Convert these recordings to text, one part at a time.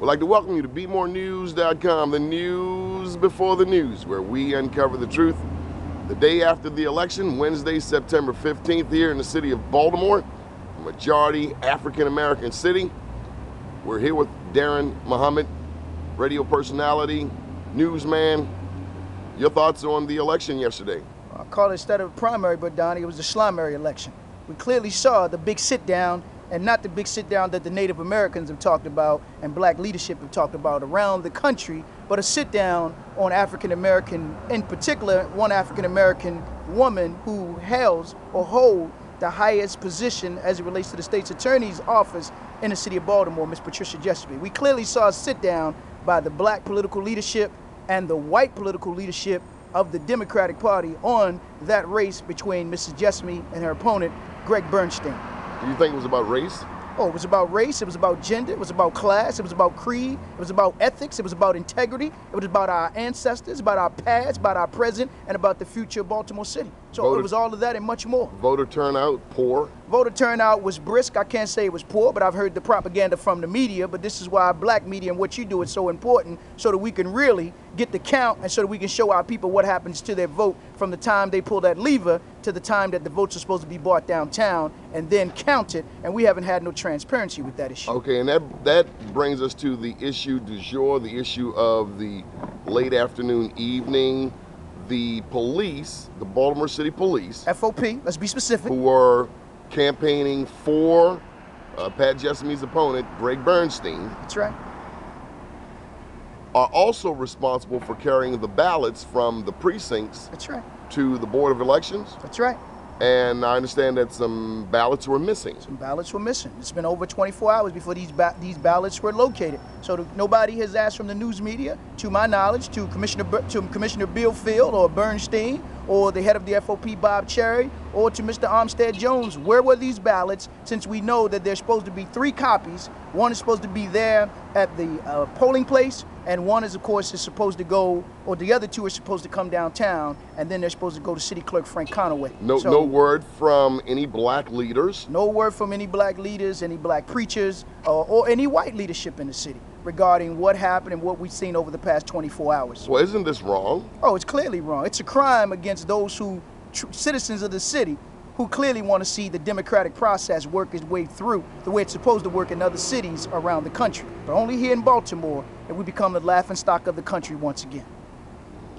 We'd like to welcome you to BeMoreNews.com, the news before the news, where we uncover the truth the day after the election, Wednesday, September 15th, here in the city of Baltimore, a majority African-American city. We're here with Daren Muhammad, radio personality, newsman. Your thoughts on the election yesterday? I call it, instead of a primary, but Donnie, it was the schlimary election. We clearly saw the big sit-down, and not the big sit-down that the Native Americans have talked about and black leadership have talked about around the country, but a sit-down on African-American, in particular, one African-American woman who hails or holds the highest position as it relates to the state's attorney's office in the city of Baltimore, Ms. Patricia Jessamine. We clearly saw a sit-down by the black political leadership and the white political leadership of the Democratic Party on that race between Mrs. Jessamine and her opponent, Greg Bernstein. Do you think it was about race? Oh, it was about race, it was about gender, it was about class, it was about creed, it was about ethics, it was about integrity, it was about our ancestors, about our past, about our present, and about the future of Baltimore City. So it was all of that and much more. Voter turnout, poor? Voter turnout was brisk. I can't say it was poor, but I've heard the propaganda from the media, but this is why black media and what you do is so important, so that we can really get the count and so that we can show our people what happens to their vote from the time they pull that lever to the time that the votes are supposed to be brought downtown and then counted, and we haven't had no transparency with that issue. Okay, and that brings us to the issue du jour, the issue of the late afternoon, evening. The police, the Baltimore City Police, FOP, let's be specific, who were campaigning for Pat Jessamine's opponent, Greg Bernstein. That's right. Are also responsible for carrying the ballots from the precincts. That's right. To the Board of Elections. That's right. And I understand that some ballots were missing. Some ballots were missing. It's been over 24 hours before these ballots were located. So nobody has asked from the news media, to my knowledge, to Commissioner Bill Field or Bernstein, or the head of the FOP, Bob Cherry, or to Mr. Armstead Jones, where were these ballots, since we know that there's supposed to be 3 copies. One is supposed to be there at the polling place, and one is, of course, is supposed to go, or the other 2 are supposed to come downtown, and then they're supposed to go to City Clerk Frank Conaway. No word from any black leaders? No word from any black leaders, any black preachers, or any white leadership in the city regarding what happened and what we've seen over the past 24 hours. Well, isn't this wrong? Oh, it's clearly wrong. It's a crime against those citizens of the city who clearly want to see the democratic process work its way through the way it's supposed to work in other cities around the country. But only here in Baltimore that we become the laughingstock of the country once again.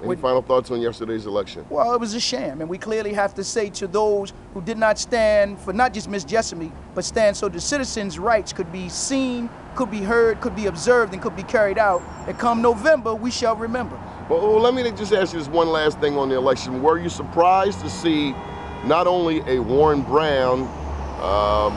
Any final thoughts on yesterday's election? Well, it was a sham, and we clearly have to say to those who did not stand for not just Ms. Jessamine, but stand so the citizens' rights could be seen, could be heard, could be observed, and could be carried out, that come November, we shall remember. Well, let me just ask you this one last thing on the election. Were you surprised to see not only a Warren Brown,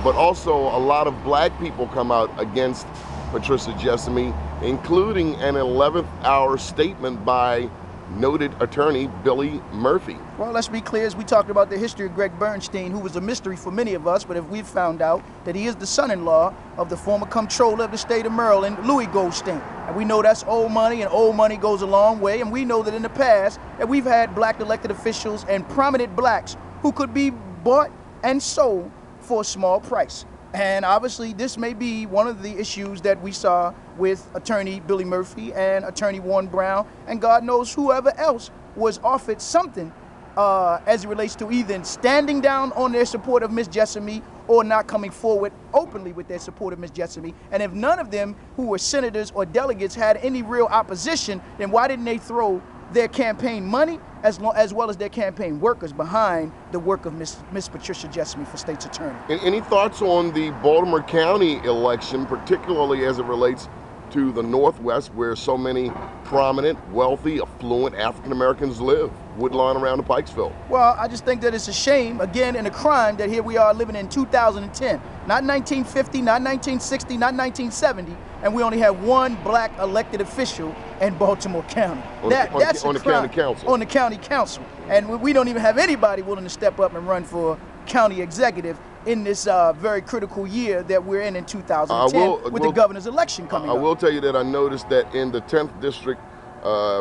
but also a lot of black people come out against Patricia Jessamine, including an 11th hour statement by noted attorney Billy Murphy? Well, let's be clear, as we talked about the history of Greg Bernstein, who was a mystery for many of us, but if we've found out that he is the son-in-law of the former comptroller of the state of Maryland, Louis Goldstein. And we know that's old money, and old money goes a long way, and we know that in the past that we've had black elected officials and prominent blacks who could be bought and sold for a small price. And obviously, this may be one of the issues that we saw with attorney Billy Murphy and attorney Warren Brown, and God knows whoever else was offered something as it relates to either standing down on their support of Ms. Jessamine or not coming forward openly with their support of Ms. Jessamine. And if none of them who were senators or delegates had any real opposition, then why didn't they throw their campaign money as well as their campaign workers behind the work of Ms. Patricia Jessamine for state's attorney? Any thoughts on the Baltimore County election, particularly as it relates to the Northwest, where so many prominent, wealthy, affluent African Americans live, Woodlawn around the Pikesville? Well, I just think that it's a shame, again, and a crime that here we are living in 2010, not 1950, not 1960, not 1970, and we only have one black elected official in Baltimore County. That's on the county council. On the county council. And we don't even have anybody willing to step up and run for county executive in this very critical year that we're in 2010 with the governor's election coming up. I will tell you that I noticed that in the 10th district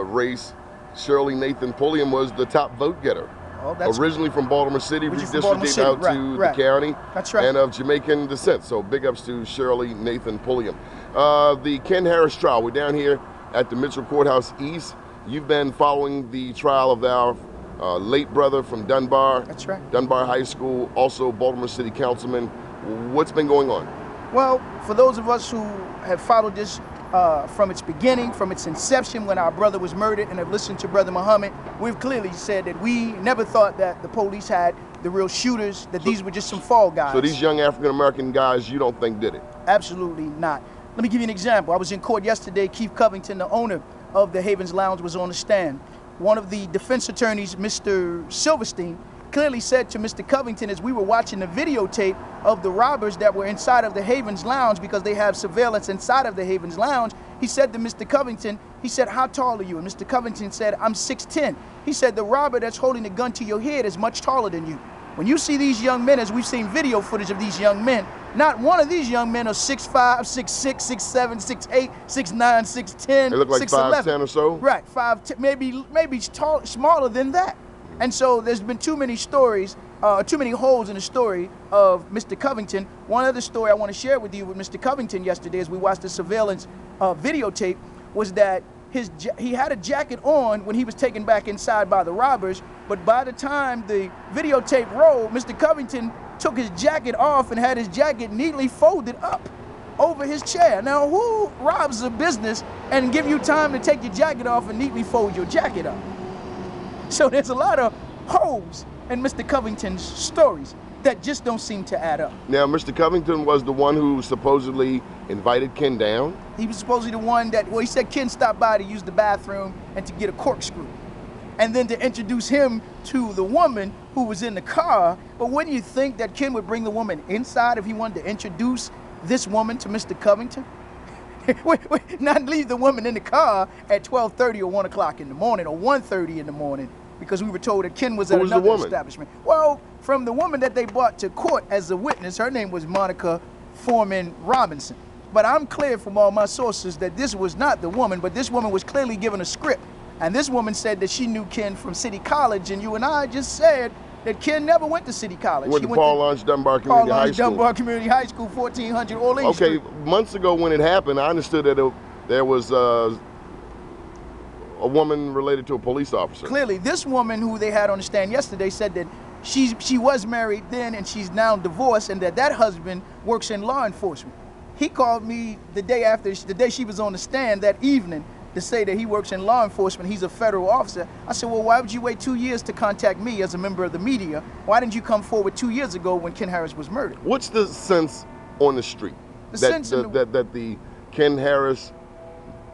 race, Shirley Nathan Pulliam was the top vote getter. Oh, that's originally from Baltimore City, Originally from Baltimore redistricting City, out right, to right. the county. That's right. And of Jamaican descent. So big ups to Shirley Nathan Pulliam. The Ken Harris trial. We're down here at the Mitchell Courthouse East. You've been following the trial of our late brother from Dunbar. That's right. Dunbar High School, also Baltimore City Councilman. What's been going on? Well, for those of us who have followed this from its beginning, from its inception, when our brother was murdered, and have listened to Brother Muhammad, we've clearly said that we never thought that the police had the real shooters, that these were just some fall guys. So these young African-American guys you don't think did it? Absolutely not. Let me give you an example. I was in court yesterday. Keith Covington, the owner of the Havens Lounge, was on the stand. One of the defense attorneys, Mr. Silverstein, clearly said to Mr. Covington, as we were watching the videotape of the robbers that were inside of the Havens Lounge, because they have surveillance inside of the Havens Lounge, he said to Mr. Covington, he said, "How tall are you?" And Mr. Covington said, "I'm 6'10". He said, "The robber that's holding the gun to your head is much taller than you." When you see these young men, as we've seen video footage of these young men, not one of these young men are 6'5", 6'6", 6'7", 6'8", 6'9", 6'10", They look like 5'10" or so? Right, 5'10", maybe smaller than that. And so there's been too many stories, too many holes in the story of Mr. Covington. One other story I want to share with you with Mr. Covington yesterday, as we watched the surveillance videotape, was that he had a jacket on when he was taken back inside by the robbers, but by the time the videotape rolled, Mr. Covington took his jacket off and had his jacket neatly folded up over his chair. Now, who robs a business and give you time to take your jacket off and neatly fold your jacket up? So there's a lot of holes in Mr. Covington's stories that just don't seem to add up. Now, Mr. Covington was the one who supposedly invited Ken down. He was supposedly the one that, well, he said Ken stopped by to use the bathroom and to get a corkscrew, and then to introduce him to the woman who was in the car. But wouldn't you think that Ken would bring the woman inside if he wanted to introduce this woman to Mr. Covington? Not leave the woman in the car at 12:30 or 1 o'clock in the morning or 1:30 in the morning, because we were told that Ken was at another establishment. Well, from the woman that they brought to court as a witness, her name was Monica Foreman Robinson. But I'm clear from all my sources that this was not the woman, but this woman was clearly given a script. And this woman said that she knew Ken from City College, and you and I just said that Ken never went to City College. He went to Paul Launch Dunbar Community High School. Dunbar Community High School, 1400 Orleans Street. Okay, months ago when it happened, I understood that there was a woman related to a police officer. Clearly, this woman who they had on the stand yesterday said that she was married then and she's now divorced, and that husband works in law enforcement. He called me the day she was on the stand that evening, to say that he works in law enforcement, he's a federal officer. I said, well, why would you wait 2 years to contact me as a member of the media? Why didn't you come forward 2 years ago when Ken Harris was murdered? What's the sense on the street? That the Ken Harris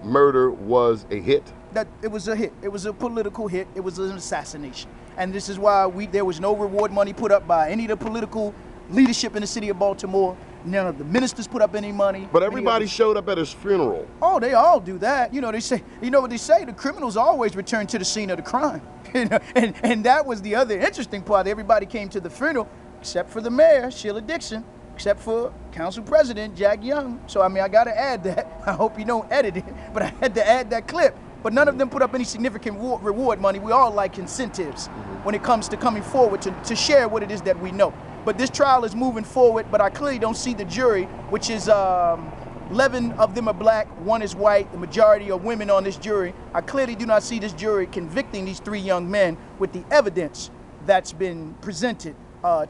murder was a hit? That it was a hit. It was a political hit. It was an assassination. And this is why there was no reward money put up by any of the political leadership in the city of Baltimore. None of the ministers put up any money. But everybody showed up at his funeral. Oh, they all do that. You know, you know what they say, the criminals always return to the scene of the crime. You know, and that was the other interesting part. Everybody came to the funeral, except for the mayor, Sheila Dixon, except for Council President Jack Young. So, I mean, I got to add that. I hope you don't edit it, but I had to add that clip. But none of them put up any significant reward money. We all like incentives when it comes to coming forward to share what it is that we know. But this trial is moving forward, but I clearly don't see the jury, which is 11 of them are black, 1 is white, the majority are women on this jury. I clearly do not see this jury convicting these 3 young men with the evidence that's been presented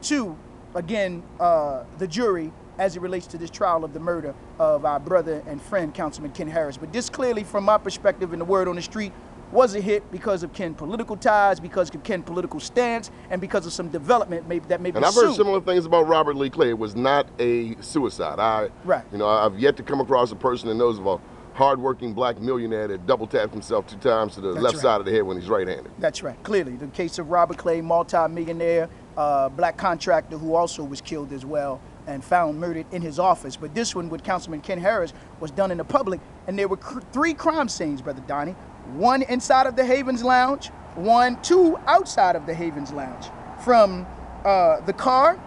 to, again, the jury as it relates to this trial of the murder of our brother and friend, Councilman Ken Harris. But this clearly, from my perspective and the word on the street, was a hit because of Ken's political ties, because of Ken's political stance, and because of some development that may be And I've heard similar things about Robert Lee Clay. It was not a suicide. I've yet to come across a person that knows of a hardworking black millionaire that double tapped himself 2 times to the left side of the head when he's right-handed. That's right. Clearly, the case of Robert Clay, multi-millionaire, black contractor who also was killed as well and found murdered in his office. But this one with Councilman Ken Harris was done in the public, and there were 3 crime scenes, Brother Donnie. 1 inside of the Havens Lounge, 2 outside of the Havens Lounge. From the car,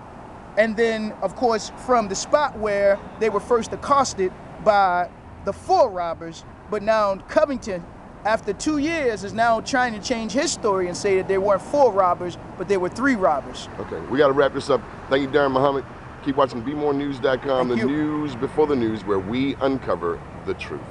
and then, of course, from the spot where they were first accosted by the 4 robbers, but now Covington after 2 years, is now trying to change his story and say that there weren't 4 robbers, but there were 3 robbers. Okay, we got to wrap this up. Thank you, Daren Muhammad. Keep watching BeMoreNews.com, the Thank you. news before the news, where we uncover the truth.